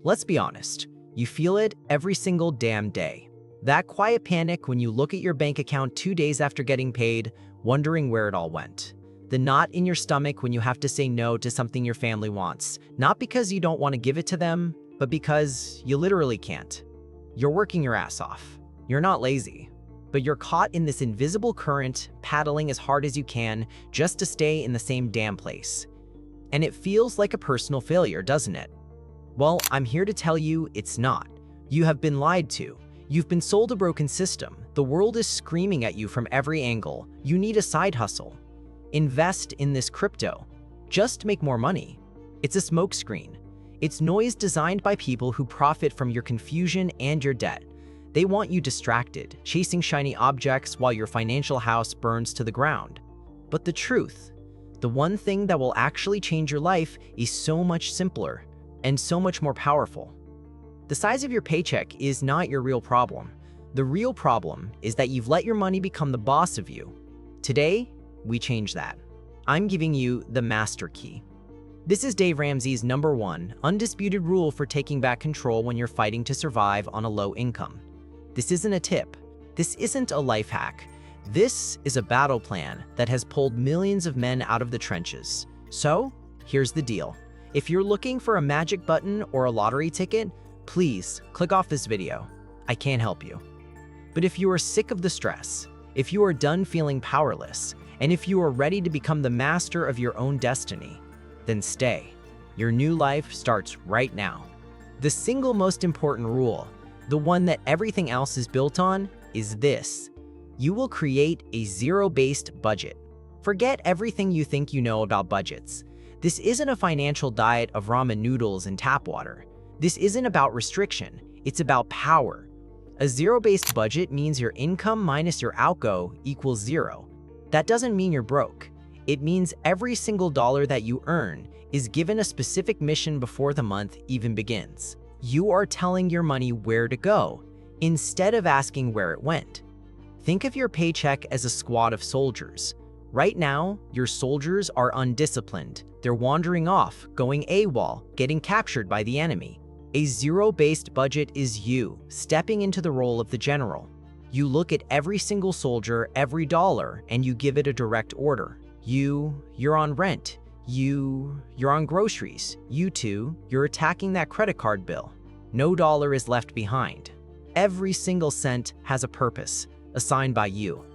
Let's be honest, you feel it every single damn day. That quiet panic when you look at your bank account 2 days after getting paid, wondering where it all went. The knot in your stomach when you have to say no to something your family wants, not because you don't want to give it to them, but because you literally can't. You're working your ass off. You're not lazy, but you're caught in this invisible current, paddling as hard as you can just to stay in the same damn place. And it feels like a personal failure, doesn't it? Well, I'm here to tell you it's not. You have been lied to. You've been sold a broken system. The world is screaming at you from every angle. You need a side hustle. Invest in this crypto. Just make more money. It's a smokescreen. It's noise designed by people who profit from your confusion and your debt. They want you distracted, chasing shiny objects while your financial house burns to the ground. But the truth, the one thing that will actually change your life, is so much simpler and so much more powerful. The size of your paycheck is not your real problem. The real problem is that you've let your money become the boss of you. Today, we change that. I'm giving you the master key. This is Dave Ramsey's #1 undisputed rule for taking back control when you're fighting to survive on a low income. This isn't a tip. This isn't a life hack. This is a battle plan that has pulled millions of men out of the trenches. So, here's the deal. If you're looking for a magic button or a lottery ticket, please click off this video. I can't help you. But if you are sick of the stress, if you are done feeling powerless, and if you are ready to become the master of your own destiny, then stay. Your new life starts right now. The single most important rule, the one that everything else is built on, is this. You will create a zero-based budget. Forget everything you think you know about budgets. This isn't a financial diet of ramen noodles and tap water. This isn't about restriction, it's about power. A zero-based budget means your income minus your outgo equals zero. That doesn't mean you're broke. It means every single dollar that you earn is given a specific mission before the month even begins. You are telling your money where to go, instead of asking where it went. Think of your paycheck as a squad of soldiers. Right now, your soldiers are undisciplined. They're wandering off, going AWOL, getting captured by the enemy. A zero-based budget is you, stepping into the role of the general. You look at every single soldier, every dollar, and you give it a direct order. You're on rent. You're on groceries. You're attacking that credit card bill. No dollar is left behind. Every single cent has a purpose, assigned by you.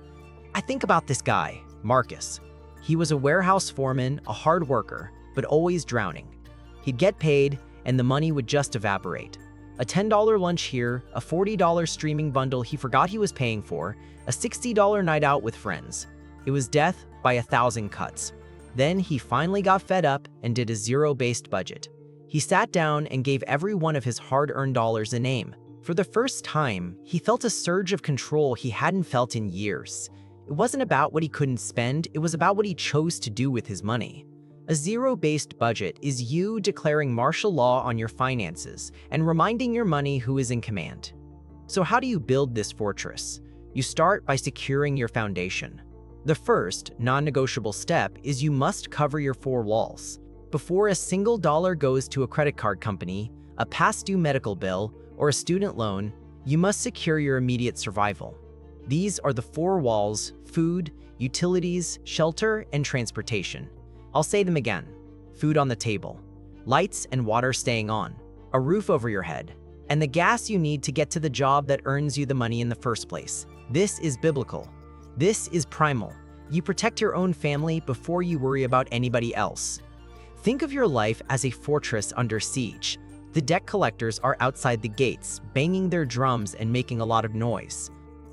I think about this guy, Marcus. He was a warehouse foreman, a hard worker, but always drowning. He'd get paid, and the money would just evaporate. A $10 lunch here, a $40 streaming bundle he forgot he was paying for, a $60 night out with friends. It was death by 1,000 cuts. Then he finally got fed up and did a zero-based budget. He sat down and gave every one of his hard-earned dollars a name. For the first time, he felt a surge of control he hadn't felt in years. It wasn't about what he couldn't spend, it was about what he chose to do with his money. A zero-based budget is you declaring martial law on your finances and reminding your money who is in command. So how do you build this fortress? You start by securing your foundation. The first, non-negotiable step is you must cover your 4 walls. Before a single dollar goes to a credit card company, a past-due medical bill, or a student loan, you must secure your immediate survival. These are the 4 walls: food, utilities, shelter, and transportation. I'll say them again. Food on the table, lights and water staying on, a roof over your head, and the gas you need to get to the job that earns you the money in the first place. This is biblical. This is primal. You protect your own family before you worry about anybody else. Think of your life as a fortress under siege. The debt collectors are outside the gates, banging their drums and making a lot of noise.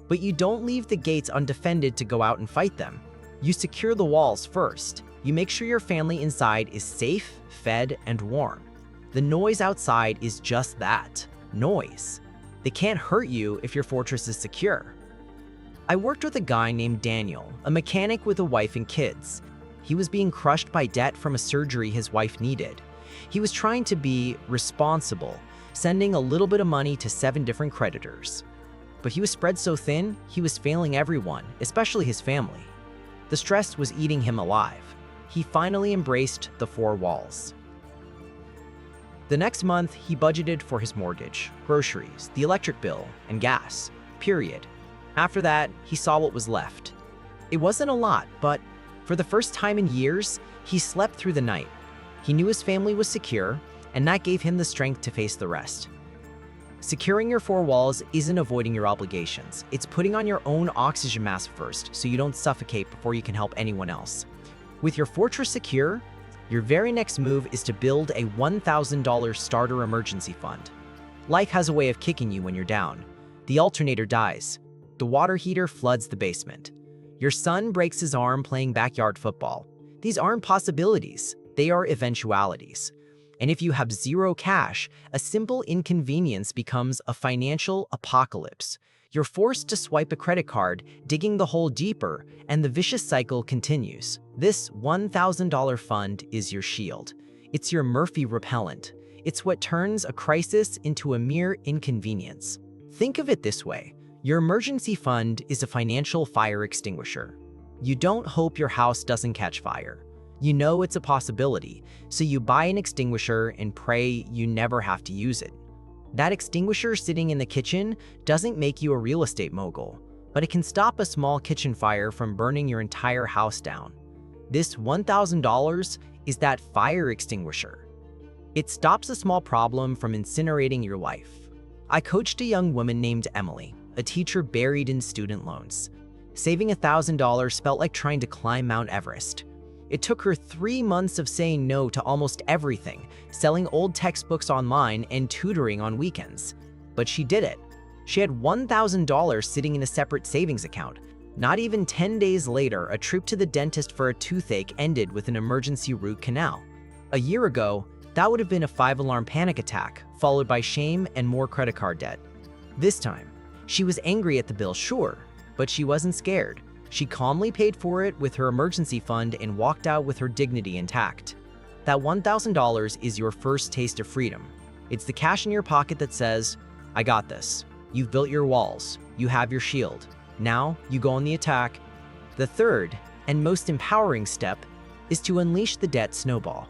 But you don't leave the gates undefended to go out and fight them. You secure the walls first. You make sure your family inside is safe, fed, and warm. The noise outside is just that, noise. They can't hurt you if your fortress is secure. I worked with a guy named Daniel, a mechanic with a wife and kids. He was being crushed by debt from a surgery his wife needed. He was trying to be responsible, sending a little bit of money to 7 different creditors. But he was spread so thin, he was failing everyone, especially his family. The stress was eating him alive. He finally embraced the 4 walls. The next month, he budgeted for his mortgage, groceries, the electric bill, and gas, period. After that, he saw what was left. It wasn't a lot, but for the first time in years, he slept through the night. He knew his family was secure, and that gave him the strength to face the rest. Securing your four walls isn't avoiding your obligations. It's putting on your own oxygen mask first so you don't suffocate before you can help anyone else. With your fortress secure, your very next move is to build a $1,000 starter emergency fund. Life has a way of kicking you when you're down. The alternator dies. The water heater floods the basement. Your son breaks his arm playing backyard football. These aren't possibilities, they are eventualities. And if you have zero cash, a simple inconvenience becomes a financial apocalypse. You're forced to swipe a credit card, digging the hole deeper, and the vicious cycle continues. This $1,000 fund is your shield. It's your Murphy repellent. It's what turns a crisis into a mere inconvenience. Think of it this way. Your emergency fund is a financial fire extinguisher. You don't hope your house doesn't catch fire. You know it's a possibility, so you buy an extinguisher and pray you never have to use it. That extinguisher sitting in the kitchen doesn't make you a real estate mogul, but it can stop a small kitchen fire from burning your entire house down. This $1,000 is that fire extinguisher. It stops a small problem from incinerating your life. I coached a young woman named Emily, a teacher buried in student loans. Saving $1,000 felt like trying to climb Mount Everest. It took her 3 months of saying no to almost everything, selling old textbooks online and tutoring on weekends. But she did it. She had $1,000 sitting in a separate savings account. Not even 10 days later, a trip to the dentist for a toothache ended with an emergency root canal. A year ago, that would have been a 5-alarm panic attack, followed by shame and more credit card debt. This time, she was angry at the bill, sure, but she wasn't scared. She calmly paid for it with her emergency fund and walked out with her dignity intact. That $1,000 is your first taste of freedom. It's the cash in your pocket that says, I got this. You've built your walls. You have your shield. Now you go on the attack. The third and most empowering step is to unleash the debt snowball.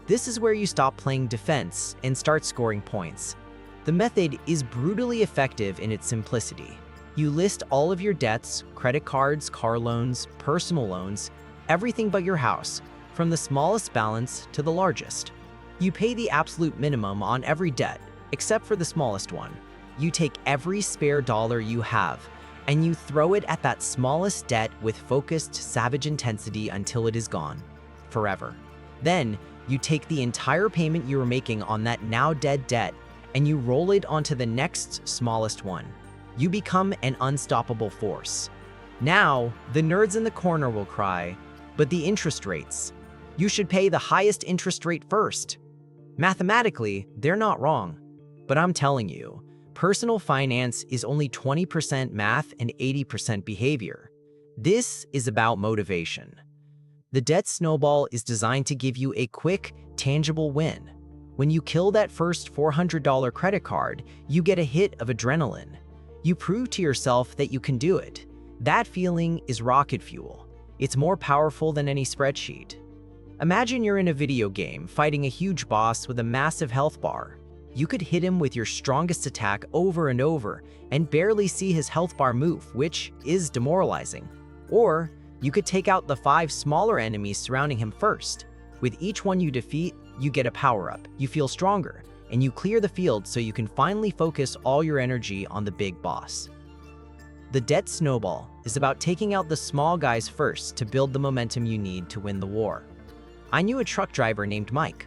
This is where you stop playing defense and start scoring points. The method is brutally effective in its simplicity. You list all of your debts, credit cards, car loans, personal loans, everything but your house, from the smallest balance to the largest. You pay the absolute minimum on every debt, except for the smallest one. You take every spare dollar you have, and you throw it at that smallest debt with focused, savage intensity until it is gone, forever. Then, you take the entire payment you were making on that now dead debt, and you roll it onto the next smallest one. You become an unstoppable force. Now, the nerds in the corner will cry, but the interest rates. You should pay the highest interest rate first. Mathematically, they're not wrong. But I'm telling you, personal finance is only 20% math and 80% behavior. This is about motivation. The debt snowball is designed to give you a quick, tangible win. When you kill that first $400 credit card, you get a hit of adrenaline. You prove to yourself that you can do it. That feeling is rocket fuel. It's more powerful than any spreadsheet. Imagine you're in a video game fighting a huge boss with a massive health bar. You could hit him with your strongest attack over and over and barely see his health bar move, which is demoralizing. Or you could take out the 5 smaller enemies surrounding him first. With each one you defeat, you get a power-up, you feel stronger, and you clear the field so you can finally focus all your energy on the big boss. The debt snowball is about taking out the small guys first to build the momentum you need to win the war. I knew a truck driver named Mike.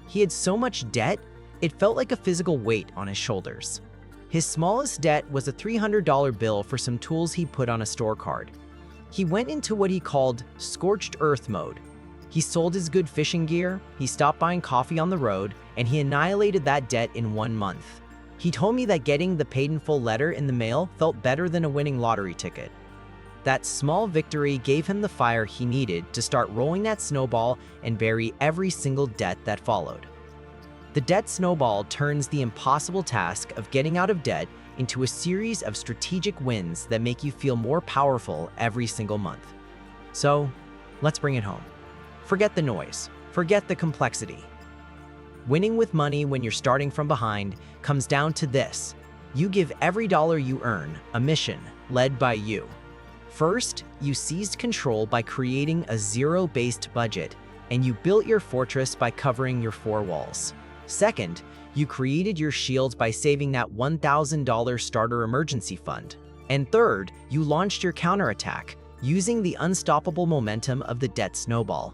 He had so much debt, it felt like a physical weight on his shoulders. His smallest debt was a $300 bill for some tools he'd put on a store card. He went into what he called scorched earth mode. He sold his good fishing gear, he stopped buying coffee on the road, and he annihilated that debt in 1 month. He told me that getting the paid in full letter in the mail felt better than a winning lottery ticket. That small victory gave him the fire he needed to start rolling that snowball and bury every single debt that followed. The debt snowball turns the impossible task of getting out of debt into a series of strategic wins that make you feel more powerful every single month. So, let's bring it home. Forget the noise. Forget the complexity. Winning with money when you're starting from behind comes down to this. You give every dollar you earn a mission led by you. First, you seized control by creating a zero-based budget, and you built your fortress by covering your four walls. Second, you created your shield by saving that $1,000 starter emergency fund. And third, you launched your counterattack, using the unstoppable momentum of the debt snowball.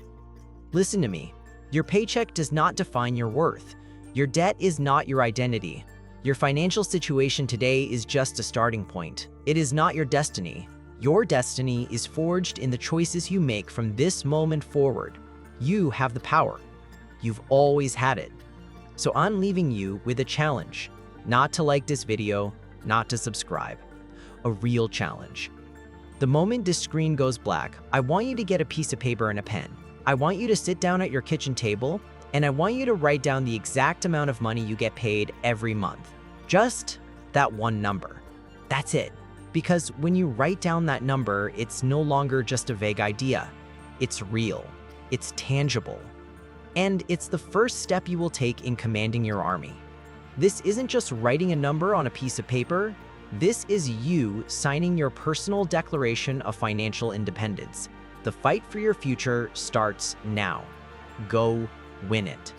Listen to me. Your paycheck does not define your worth. Your debt is not your identity. Your financial situation today is just a starting point. It is not your destiny. Your destiny is forged in the choices you make from this moment forward. You have the power. You've always had it. So I'm leaving you with a challenge. Not to like this video, not to subscribe. A real challenge. The moment this screen goes black, I want you to get a piece of paper and a pen. I want you to sit down at your kitchen table, and I want you to write down the exact amount of money you get paid every month. Just that one number. That's it. Because when you write down that number, it's no longer just a vague idea. It's real. It's tangible. And it's the first step you will take in commanding your army. This isn't just writing a number on a piece of paper. This is you signing your personal declaration of financial independence. The fight for your future starts now. Go win it.